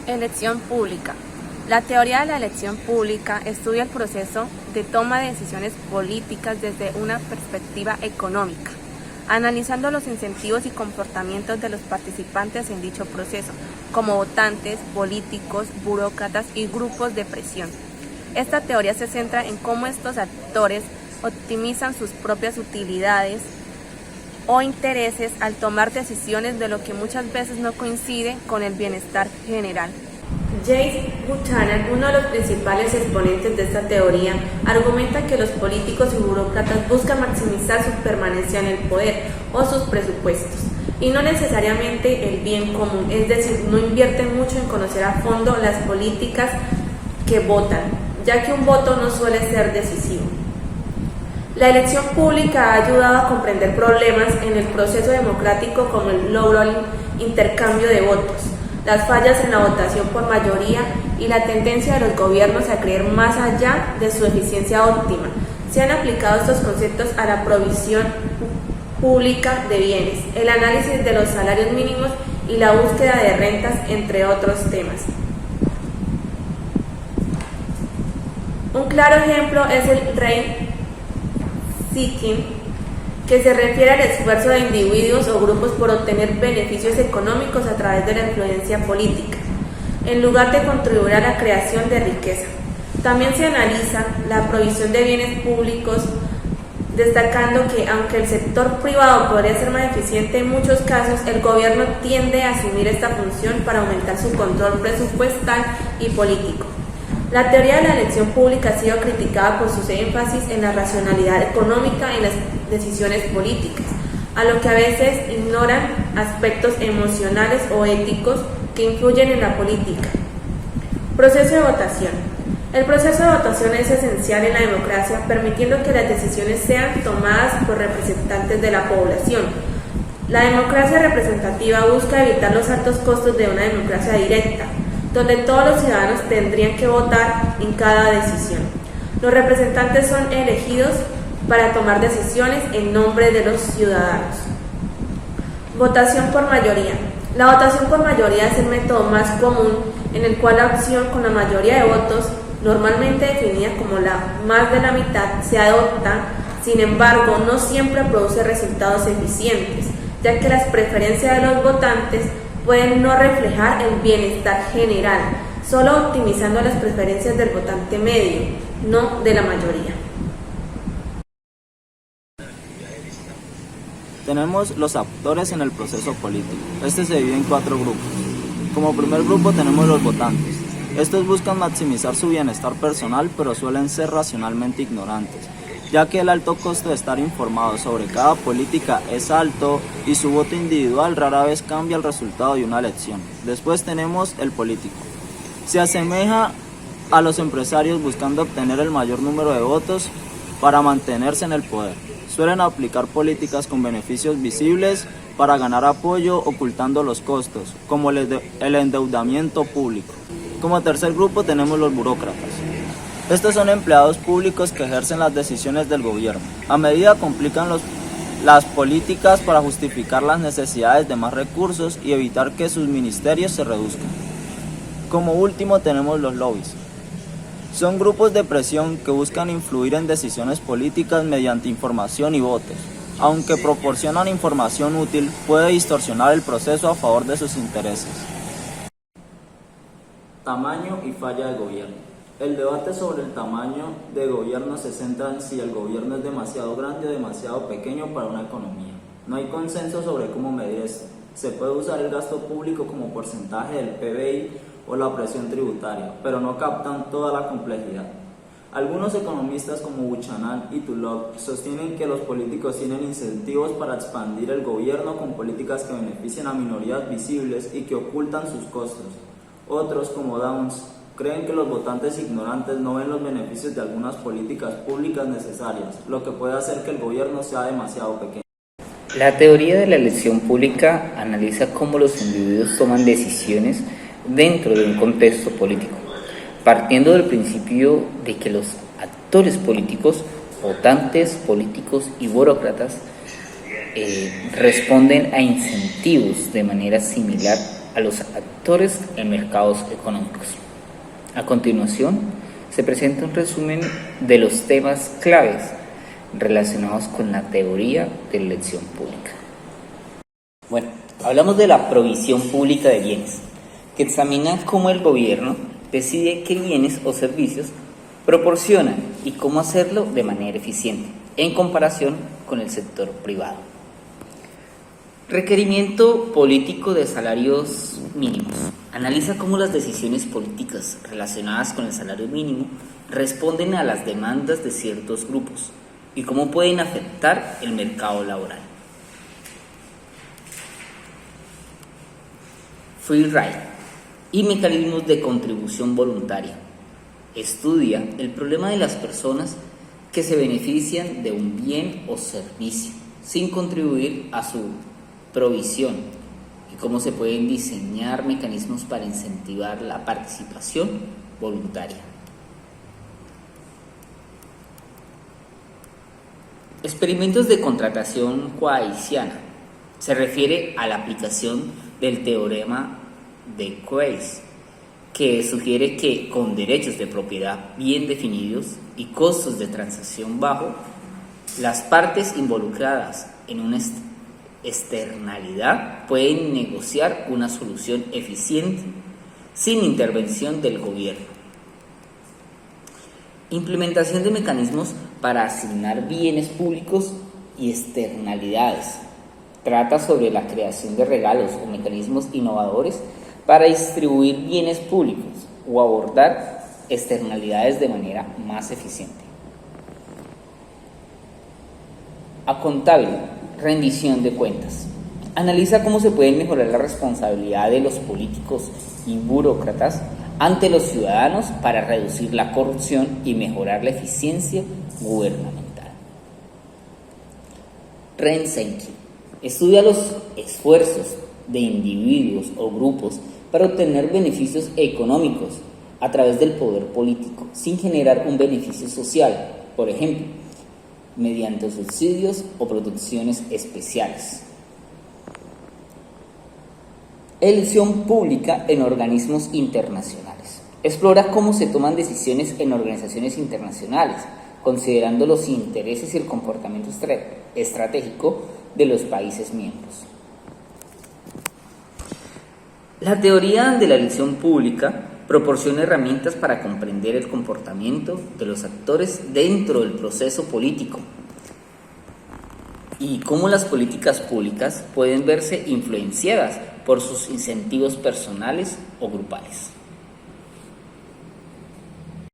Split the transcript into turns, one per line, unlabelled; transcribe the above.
Elección pública. La teoría de la elección pública estudia el proceso de toma de decisiones políticas desde una perspectiva económica, analizando los incentivos y comportamientos de los participantes en dicho proceso, como votantes, políticos, burócratas y grupos de presión. Esta teoría se centra en cómo estos actores optimizan sus propias utilidades o intereses al tomar decisiones de lo que muchas veces no coincide con el bienestar general. James Buchanan, uno de los principales exponentes de esta teoría, argumenta que los políticos y burócratas buscan maximizar su permanencia en el poder o sus presupuestos, y no necesariamente el bien común, es decir, no invierten mucho en conocer a fondo las políticas que votan, ya que un voto no suele ser decisivo. La elección pública ha ayudado a comprender problemas en el proceso democrático como el logro del intercambio de votos, las fallas en la votación por mayoría y la tendencia de los gobiernos a creer más allá de su eficiencia óptima. Se han aplicado estos conceptos a la provisión pública de bienes, el análisis de los salarios mínimos y la búsqueda de rentas, entre otros temas. Un claro ejemplo es el rent-seeking, que se refiere al esfuerzo de individuos o grupos por obtener beneficios económicos a través de la influencia política, en lugar de contribuir a la creación de riqueza. También se analiza la provisión de bienes públicos, destacando que, aunque el sector privado podría ser más eficiente en muchos casos, el gobierno tiende a asumir esta función para aumentar su control presupuestal y político. La teoría de la elección pública ha sido criticada por su énfasis en la racionalidad económica en las decisiones políticas, a lo que a veces ignoran aspectos emocionales o éticos que influyen en la política. Proceso de votación. El proceso de votación es esencial en la democracia, permitiendo que las decisiones sean tomadas por representantes de la población. La democracia representativa busca evitar los altos costos de una democracia directa, donde todos los ciudadanos tendrían que votar en cada decisión. Los representantes son elegidos para tomar decisiones en nombre de los ciudadanos. Votación por mayoría. La votación por mayoría es el método más común en el cual la opción con la mayoría de votos, normalmente definida como la más de la mitad, se adopta. Sin embargo, no siempre produce resultados eficientes, ya que las preferencias de los votantes pueden no reflejar el bienestar general, solo optimizando las preferencias del votante medio, no de la mayoría.
Tenemos los actores en el proceso político. Este se divide en 4 grupos. Como primer grupo tenemos los votantes. Estos buscan maximizar su bienestar personal, pero suelen ser racionalmente ignorantes, ya que el alto costo de estar informado sobre cada política es alto y su voto individual rara vez cambia el resultado de una elección. Después tenemos el político. Se asemeja a los empresarios buscando obtener el mayor número de votos para mantenerse en el poder. Suelen aplicar políticas con beneficios visibles para ganar apoyo, ocultando los costos, como el endeudamiento público. Como tercer grupo tenemos los burócratas. Estos son empleados públicos que ejercen las decisiones del gobierno. A medida complican las políticas para justificar las necesidades de más recursos y evitar que sus ministerios se reduzcan. Como último tenemos los lobbies. Son grupos de presión que buscan influir en decisiones políticas mediante información y votos. Aunque proporcionan información útil, puede distorsionar el proceso a favor de sus intereses. Tamaño y falla de gobierno. El debate sobre el tamaño de gobierno se centra en si el gobierno es demasiado grande o demasiado pequeño para una economía. No hay consenso sobre cómo medir esto. Se puede usar el gasto público como porcentaje del PBI o la presión tributaria, pero no captan toda la complejidad. Algunos economistas como Buchanan y Tulloch sostienen que los políticos tienen incentivos para expandir el gobierno con políticas que benefician a minorías visibles y que ocultan sus costos. Otros, como Downs, creen que los votantes ignorantes no ven los beneficios de algunas políticas públicas necesarias, lo que puede hacer que el gobierno sea demasiado pequeño.
La teoría de la elección pública analiza cómo los individuos toman decisiones dentro de un contexto político, partiendo del principio de que los actores políticos, votantes, políticos y burócratas responden a incentivos incentivos de manera similar a los actores en mercados económicos. A continuación, se presenta un resumen de los temas claves relacionados con la teoría de la elección pública. Bueno, hablamos de la provisión pública de bienes, que examina cómo el gobierno decide qué bienes o servicios proporciona y cómo hacerlo de manera eficiente, en comparación con el sector privado. Requerimiento político de salarios mínimos. Analiza cómo las decisiones políticas relacionadas con el salario mínimo responden a las demandas de ciertos grupos y cómo pueden afectar el mercado laboral. Free ride y mecanismos de contribución voluntaria. Estudia el problema de las personas que se benefician de un bien o servicio sin contribuir a su provisión y cómo se pueden diseñar mecanismos para incentivar la participación voluntaria. Experimentos de contratación Bayesiana. Se refiere a la aplicación del teorema de Bayes, que sugiere que con derechos de propiedad bien definidos y costos de transacción bajo, las partes involucradas en una externalidad pueden negociar una solución eficiente sin intervención del gobierno. Implementación de mecanismos para asignar bienes públicos y externalidades. Trata sobre la creación de regalos o mecanismos innovadores para distribuir bienes públicos o abordar externalidades de manera más eficiente. Acontable, rendición de cuentas. Analiza cómo se puede mejorar la responsabilidad de los políticos y burócratas ante los ciudadanos para reducir la corrupción y mejorar la eficiencia gubernamental. Rensenki. Estudia los esfuerzos de individuos o grupos para obtener beneficios económicos a través del poder político sin generar un beneficio social, por ejemplo, mediante subsidios o producciones especiales. Elección pública en organismos internacionales. Explora cómo se toman decisiones en organizaciones internacionales, considerando los intereses y el comportamiento estratégico de los países miembros. La teoría de la elección pública proporciona herramientas para comprender el comportamiento de los actores dentro del proceso político y cómo las políticas públicas pueden verse influenciadas por sus incentivos personales o grupales.